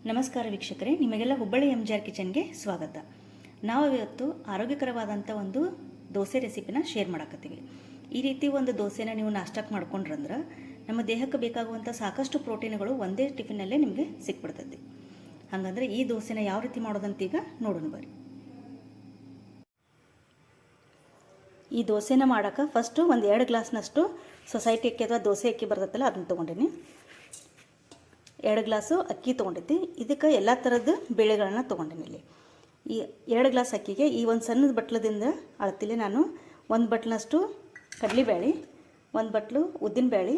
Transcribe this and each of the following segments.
ನಮಸ್ಕಾರ ವೀಕ್ಷಕರೇ, ನಿಮಗೆಲ್ಲ ಹುಬ್ಬಳ್ಳಿ MJR ಕಿಚನ್ಗೆ ಸ್ವಾಗತ. ನಾವು ಇವತ್ತು ಆರೋಗ್ಯಕರವಾದಂಥ ಒಂದು ದೋಸೆ ರೆಸಿಪಿನ ಶೇರ್ ಮಾಡಕತ್ತೀವಿ. ಈ ರೀತಿ ಒಂದು ದೋಸೆನ ನೀವು ನಾಷ್ಟಕ್ಕೆ ಮಾಡ್ಕೊಂಡ್ರಂದ್ರೆ ನಮ್ಮ ದೇಹಕ್ಕೆ ಬೇಕಾಗುವಂಥ ಸಾಕಷ್ಟು ಪ್ರೋಟೀನ್ಗಳು ಒಂದೇ ಟಿಫಿನಲ್ಲೇ ನಿಮಗೆ ಸಿಕ್ಬಿಡ್ತೈತಿ. ಹಾಗಂದ್ರೆ ಈ ದೋಸೆನ ಯಾವ ರೀತಿ ಮಾಡೋದಂತ ಈಗ ನೋಡೋಣ ಬರ್ರಿ. ಈ ದೋಸೆನ ಮಾಡೋಕೆ ಫಸ್ಟು ಒಂದು 2 ಗ್ಲಾಸ್ನಷ್ಟು ಸೊಸೈಟಿ ಅಕ್ಕಿ ಅಥವಾ ದೋಸೆ ಅಕ್ಕಿ ಬರ್ತೈತಲ್ಲ ಅದನ್ನು ತೊಗೊಂಡಿನಿ. 2 ಗ್ಲಾಸು ಅಕ್ಕಿ ತೊಗೊಂಡಿದ್ದೆ. ಇದಕ್ಕೆ ಎಲ್ಲ ಥರದ ಬೇಳೆಗಳನ್ನು ತೊಗೊಂಡಿನಿ. ಇಲ್ಲಿ ಈ 2 ಗ್ಲಾಸ್ ಅಕ್ಕಿಗೆ ಈ ಒಂದು ಸಣ್ಣದ ಬಟ್ಲದಿಂದ ಅಳತಿಲಿ ನಾನು 1 ಬಟ್ಲನಷ್ಟು ಕಡಲೆಬೇಳೆ, 1 ಬಟ್ಲು ಉದ್ದಿನಬೇಳೆ,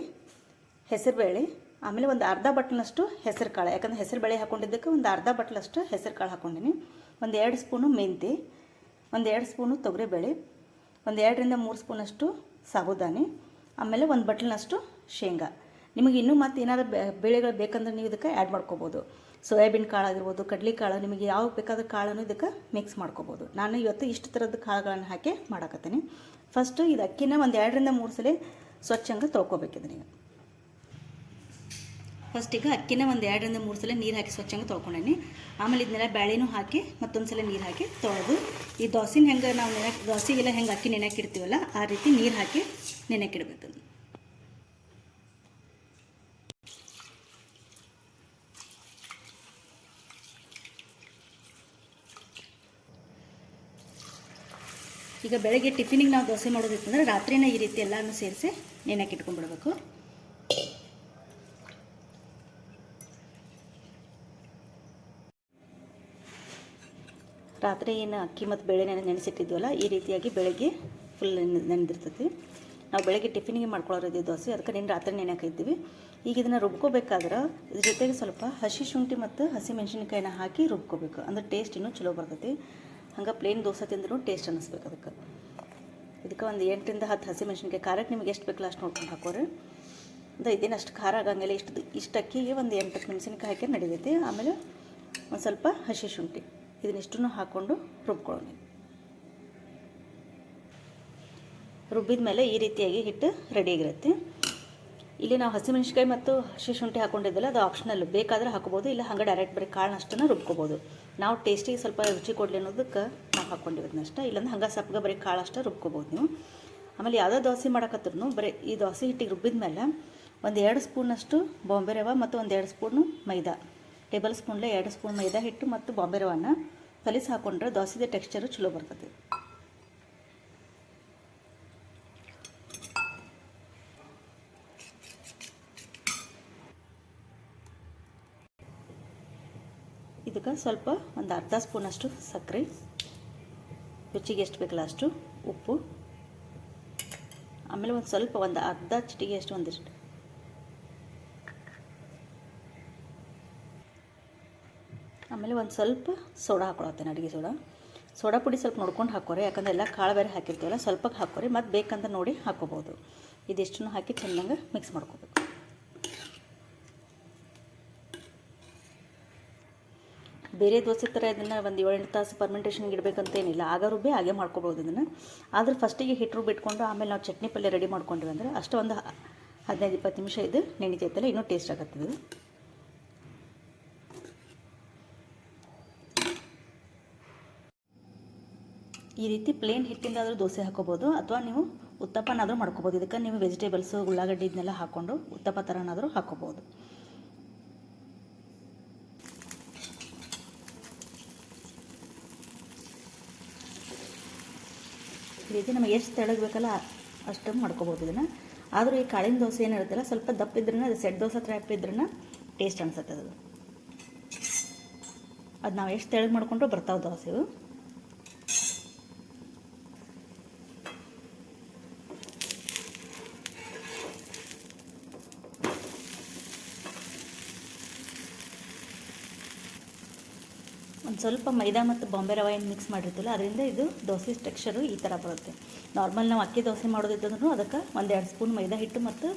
ಹೆಸರುಬೇಳೆ, ಆಮೇಲೆ ಒಂದು ಅರ್ಧ ಬಟ್ಲನಷ್ಟು ಹೆಸರು ಕಾಳು. ಯಾಕಂದರೆ ಹೆಸರು ಬೇಳೆ ಹಾಕ್ಕೊಂಡಿದ್ದಕ್ಕೆ ಒಂದು ಅರ್ಧ ಬಟ್ಲಷ್ಟು ಹೆಸರು ಕಾಳು ಹಾಕ್ಕೊಂಡಿನಿ. ಒಂದು 2 ಸ್ಪೂನು ಮೆಂತ್ಯ, ಒಂದು 2 ಸ್ಪೂನು ತೊಗರಿಬೇಳೆ, ಒಂದು 2 ರಿಂದ 3 ಸ್ಪೂನಷ್ಟು ಸಾಬುದಾನಿ, ಆಮೇಲೆ 1 ಬಟ್ಲನಷ್ಟು ಶೇಂಗಾ. ನಿಮಗೆ ಇನ್ನೂ ಮತ್ತು ಏನಾದರೂ ಬೇಳೆಗಳು ಬೇಕಂದ್ರೆ ನೀವು ಇದಕ್ಕೆ ಆ್ಯಡ್ ಮಾಡ್ಕೋಬೋದು. ಸೋಯಾಬೀನ್ ಕಾಳು ಆಗಿರ್ಬೋದು, ಕಡಲೆ ಕಾಳು, ನಿಮಗೆ ಯಾವ ಬೇಕಾದ ಕಾಳನ್ನು ಇದಕ್ಕೆ ಮಿಕ್ಸ್ ಮಾಡ್ಕೋಬೋದು. ನಾನು ಇವತ್ತು ಇಷ್ಟು ಥರದ ಕಾಳುಗಳನ್ನು ಹಾಕಿ ಮಾಡಾಕತ್ತೀನಿ. ಫಸ್ಟು ಇದು ಅಕ್ಕಿನ ಒಂದು 2 ರಿಂದ 3 ಸಲ ಸ್ವಚ್ಛಂಗೆ ತೊಳ್ಕೊಬೇಕಿದೆ. ನೀವು ಫಸ್ಟ್ ಈಗ ಅಕ್ಕಿನ ಒಂದು 2 ರಿಂದ 3 ಸಲ ನೀರು ಹಾಕಿ ಸ್ವಚ್ಛಂಗೆ ತೊಳ್ಕೊಂಡೇನಿ. ಆಮೇಲೆ ಇದನ್ನೆಲ್ಲ ಬೇಳೆನೂ ಹಾಕಿ ಮತ್ತೊಂದು ಸಲ ನೀರು ಹಾಕಿ ತೊಳೆದು, ಈ ದೋಸೆನ ಹೆಂಗೆ ನಾವು ದೋಸೆಗೆಲ್ಲ ಹೆಂಗೆ ಅಕ್ಕಿ ನೆನೆಕಿಡ್ತೀವಲ್ಲ ಆ ರೀತಿ ನೀರು ಹಾಕಿ ನೆನೆಕಿಡ್ಬೇಕು. ಈಗ ಬೆಳಗ್ಗೆ ಟಿಫಿನಿಗೆ ನಾವು ದೋಸೆ ಮಾಡೋದಿತ್ತಂದ್ರೆ ರಾತ್ರಿನ ಈ ರೀತಿ ಎಲ್ಲನೂ ಸೇರಿಸಿ ನೆನೆಕ್ಕೆ ಇಟ್ಕೊಂಡ್ಬಿಡ್ಬೇಕು. ರಾತ್ರಿ ಏನು ಅಕ್ಕಿ ಮತ್ತು ಬೇಳೆ ನೆನೆಸಿಟ್ಟಿದ್ವಲ್ಲ ಈ ರೀತಿಯಾಗಿ ಬೆಳಗ್ಗೆ ಫುಲ್ ನೆನೆದಿರ್ತೈತಿ. ನಾವು ಬೆಳಗ್ಗೆ ಟಿಫಿನಿಗೆ ಮಾಡ್ಕೊಳ್ಳೋರಿದ್ದೀವಿ ದೋಸೆ, ಅದಕ್ಕೆ ನೀನು ರಾತ್ರಿ ನೆನೆಯಾಕಿದ್ದೀವಿ. ಈಗ ಇದನ್ನು ರುಬ್ಕೋಬೇಕಾದ್ರೆ ಇದ್ರ ಜೊತೆಗೆ ಸ್ವಲ್ಪ ಹಸಿ ಶುಂಠಿ ಮತ್ತು ಹಸಿ ಮೆಣಸಿನ್ಕಾಯಿನ ಹಾಕಿ ರುಬ್ಕೋಬೇಕು. ಅಂದ್ರೆ ಟೇಸ್ಟ್ ಇನ್ನೂ ಚಲೋ ಬರ್ತೈತಿ. ಹಂಗೆ ಪ್ಲೇನ್ ದೋಸೆ ತಿಂದ್ರೂ ಟೇಸ್ಟ್ ಅನ್ನಿಸ್ಬೇಕು. ಇದಕ್ಕೆ ಒಂದು 8 ರಿಂದ 10 ಹಸಿ ಮೆಣಸಿನ್ಕಾಯಿ, ಖಾರಕ್ಕೆ ನಿಮಗೆ ಎಷ್ಟು ಬೇಕಲ್ಲ ಅಷ್ಟು ನೋಡ್ಕೊಂಡು ಹಾಕೋರಿ. ಇದೇನು ಅಷ್ಟು ಖಾರ ಆಗಂಗಿಲ್ಲ. ಇಷ್ಟು ಅಕ್ಕಿಗೆ ಒಂದು 8 ಮೆಣಸಿನ್ಕಾಯಿ ಹಾಕಿ ನಡಿತೈತಿ. ಆಮೇಲೆ ಒಂದು ಸ್ವಲ್ಪ ಹಸಿ ಶುಂಠಿ, ಇದನ್ನಿಷ್ಟನ್ನು ಹಾಕ್ಕೊಂಡು ರುಬ್ಕೊಳ್ಳೋಣ. ರುಬ್ಬಿದ ಮೇಲೆ ಈ ರೀತಿಯಾಗಿ ಹಿಟ್ಟು ರೆಡಿಯಾಗಿರುತ್ತೆ. ಇಲ್ಲಿ ನಾವು ಹಸಿಮೆಣ್ಸಿಕಾಯಿ ಮತ್ತು ಹಸಿ ಶುಂಠಿ ಹಾಕ್ಕೊಂಡಿದ್ದಲ್ಲ, ಅದು ಆಪ್ಷನಲ್. ಬೇಕಾದರೆ ಹಾಕೋಬೋದು, ಇಲ್ಲ ಹಂಗೆ ಡೈರೆಕ್ಟ್ ಬರೀ ಕಾಳನ್ನಷ್ಟನ್ನು ರುಬ್ಕೋಬೋದು. ನಾವು ಟೇಸ್ಟಿಗೆ ಸ್ವಲ್ಪ ರುಚಿ ಕೊಡಲಿ ಅನ್ನೋದಕ್ಕೆ ನಾವು ಹಾಕ್ಕೊಂಡಿರೋದನ್ನಷ್ಟೇ. ಇಲ್ಲಾಂದ್ರೆ ಹಂಗೆ ಸಪ್ಪಗೆ ಬರೀ ಕಾಳಷ್ಟು ರುಬ್ಕೋಬೋದು ನೀವು. ಆಮೇಲೆ ಯಾವುದೋ ದೋಸೆ ಮಾಡೋಕತ್ರೂ ಬರೀ ಈ ದೋಸೆ ಹಿಟ್ಟಿಗೆ ರುಬ್ಬಿದ ಮೇಲೆ ಒಂದು 2 ಸ್ಪೂನಷ್ಟು ಬಾಂಬೆ ರವೆ ಮತ್ತು ಒಂದು 2 ಸ್ಪೂನು ಮೈದಾ, ಟೇಬಲ್ ಸ್ಪೂನ್ಲೆ 2 ಸ್ಪೂನ್ ಮೈದಾ ಹಿಟ್ಟು ಮತ್ತು ಬಾಂಬೆ ರವನ್ನ ಕಲಿಸಿ ಹಾಕ್ಕೊಂಡ್ರೆ ದೋಸೆದ ಟೆಕ್ಸ್ಚರು ಚಲೋ ಬರ್ತದೆ. ಇದಕ್ಕೆ ಸ್ವಲ್ಪ ಒಂದು ಅರ್ಧ ಸ್ಪೂನಷ್ಟು ಸಕ್ಕರೆ, ರುಚಿಗೆ ಎಷ್ಟು ಬೇಕಲ್ಲ ಅಷ್ಟು ಉಪ್ಪು, ಆಮೇಲೆ ಒಂದು ಸ್ವಲ್ಪ ಒಂದು ಅರ್ಧ ಚಿಟಿಗೆ ಅಷ್ಟು ಒಂದಿಷ್ಟು, ಆಮೇಲೆ ಒಂದು ಸ್ವಲ್ಪ ಸೋಡಾ ಹಾಕೊಳತ್ತೇನೆ, ಅಡುಗೆ ಸೋಡಾ ಪುಡಿ ಸ್ವಲ್ಪ ನೋಡ್ಕೊಂಡು ಹಾಕೋರಿ. ಯಾಕಂದರೆ ಎಲ್ಲ ಕಾಳು ಬೇರೆ ಹಾಕಿರ್ತೀವಲ್ಲ, ಸ್ವಲ್ಪ ಹಾಕೋರಿ. ಮತ್ತು ಬೇಕಂತ ನೋಡಿ ಹಾಕೋಬೋದು. ಇದಿಷ್ಟನ್ನು ಹಾಕಿ ಚೆನ್ನಾಗಿ ಮಿಕ್ಸ್ ಮಾಡ್ಕೋಬೇಕು. ಬೇರೆ ದೋಸೆ ಥರ ಇದನ್ನು ಒಂದು 7-8 ತಾಸು ಫರ್ಮೆಂಟೇಷನ್ಗೆ ಇಡಬೇಕಂತೇನಿಲ್ಲ. ಆಗ ರುಬ್ಬಿ ಹಾಗೆ ಮಾಡ್ಕೋಬೋದು ಇದನ್ನು. ಆದರೆ ಫಸ್ಟಿಗೆ ಹಿಟ್ಟು ರುಬ್ಬಿಟ್ಕೊಂಡು ಆಮೇಲೆ ನಾವು ಚಟ್ನಿ ಪಲ್ಯ ರೆಡಿ ಮಾಡ್ಕೊಂಡ್ವಿ ಅಂದರೆ ಅಷ್ಟು ಒಂದು 15-20 ನಿಮಿಷ ಇದು ನೆನಿತೈತಲ್ಲ, ಇನ್ನೂ ಟೇಸ್ಟ್ ಆಗುತ್ತದೆ. ಈ ರೀತಿ ಪ್ಲೇನ್ ಹಿಟ್ಟಿಂದಾದರೂ ದೋಸೆ ಹಾಕೋಬೋದು, ಅಥವಾ ನೀವು ಉತ್ತಪ್ಪನಾದರೂ ಮಾಡ್ಕೋಬೋದು. ಇದಕ್ಕೆ ನೀವು ವೆಜಿಟೇಬಲ್ಸು, ಉಳ್ಳಾಗಡ್ಡಿ ಇದನ್ನೆಲ್ಲ ಹಾಕ್ಕೊಂಡು ಉತ್ತಪ್ಪ ಥರನಾದರೂ ಹಾಕೋಬೋದು. ಈ ರೀತಿ ನಮಗೆ ಎಷ್ಟು ತೆಳಗೆ ಬೇಕಲ್ಲ ಅಷ್ಟು ಮಾಡ್ಕೋಬೋದು ಇದನ್ನು. ಆದರೂ ಈ ಕಾಳಿನ ದೋಸೆ ಏನಿರುತ್ತಲ್ಲ, ಸ್ವಲ್ಪ ದಪ್ಪ ಇದ್ರೂ ಅದು ಸೆಟ್ ದೋಸೆ ಟೈಪ್ ಇದ್ರೂ ಟೇಸ್ಟ್ ಅನ್ಸುತ್ತೆ. ಅದು ನಾವು ಎಷ್ಟು ತೆಳಗೆ ಮಾಡ್ಕೊಂಡ್ರು ಬರ್ತಾವೆ ದೋಸೆವು. ಒಂದು ಸ್ವಲ್ಪ ಮೈದಾ ಮತ್ತು ಬಾಂಬೆ ರವೆ ಏನು ಮಿಕ್ಸ್ ಮಾಡಿರ್ತಿಲ್ಲ, ಅದರಿಂದ ಇದು ದೋಸೆ ಟೆಕ್ಸ್ಚರು ಈ ಥರ ಬರುತ್ತೆ. ನಾರ್ಮಲ್ ನಾವು ಅಕ್ಕಿ ದೋಸೆ ಮಾಡೋದಿತ್ತಂದ್ರೂ ಅದಕ್ಕೆ 1-2 ಸ್ಪೂನ್ ಮೈದಾ ಹಿಟ್ಟು ಮತ್ತು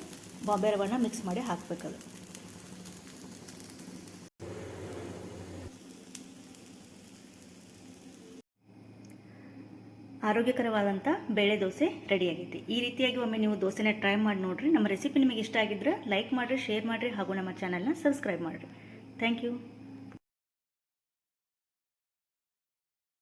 ಬಾಂಬೆ ರವೆನ ಮಿಕ್ಸ್ ಮಾಡಿ ಹಾಕಬೇಕದು. ಆರೋಗ್ಯಕರವಾದಂಥ ಬೇಳೆ ದೋಸೆ ರೆಡಿಯಾಗೈತಿ. ಈ ರೀತಿಯಾಗಿ ಒಮ್ಮೆ ನೀವು ದೋಸೆನ ಟ್ರೈ ಮಾಡಿ ನೋಡಿರಿ. ನಮ್ಮ ರೆಸಿಪಿ ನಿಮಗೆ ಇಷ್ಟ ಆಗಿದ್ರೆ ಲೈಕ್ ಮಾಡಿರಿ, ಶೇರ್ ಮಾಡಿರಿ ಹಾಗೂ ನಮ್ಮ ಚಾನಲ್ನ ಸಬ್ಸ್ಕ್ರೈಬ್ ಮಾಡಿರಿ. Thank you.